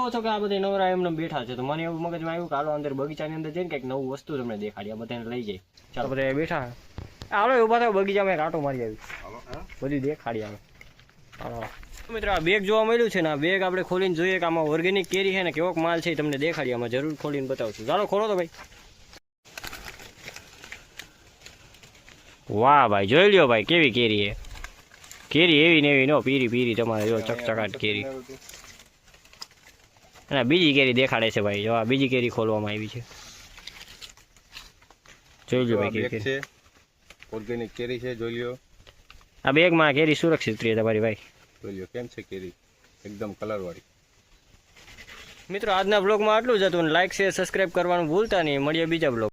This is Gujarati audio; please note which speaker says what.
Speaker 1: જોવો છો કે આ બધા નવરા એમને બેઠા છે, તો મને એવું મગજમાં આવ્યું કે હાલો અંદર બગીચાની અંદર જઈને કંઈક નવું વસ્તુ તમને દેખાડી, આ બધાને લઈ જાય. ચાલો બધા બેઠા હાલો ઉભા થાવ, બગીચામાં એક આંટો મારી આવી, બધું દેખાડી આવે. હાલો મિત્રો, આ બેગ જોવા મળ્યું છે ને, આ બેગ આપણે ખોલીને જોઈએ કે આમાં ઓર્ગેનિક કેરી છે ને કેવોક માલ છે તમને દેખાડી, આમાં જરૂર ખોલીને બતાવશું. ચાલો ખોલો તો ભાઈ. વાહ ભાઈ, જોઈ લ્યો ભાઈ કેવી કેરી છે. કેરી એવી ને એવી નો પીરી પીરી તમારે જો ચકચકાટ કેરી. અને બીજી કેરી દેખાડે છે ભાઈ, જો આ બીજી કેરી ખોલવામાં આવી છે. જોઈ લ્યો ભાઈ કેવી છે,
Speaker 2: ઓર્ગેનિક કેરી છે, જોઈ લ્યો.
Speaker 1: આ બેગમાં કેરી સુરક્ષિત રહે તમારી ભાઈ.
Speaker 2: જોઈ લ્યો કેમ છે કેરી, એકદમ કલર વાળી.
Speaker 1: મિત્રો આજના બ્લોગમાં આટલું જ હતું. લાઈક શેર સબસ્ક્રાઈબ કરવાનું ભૂલતા નહીં. મળીએ બીજા બ્લોગ.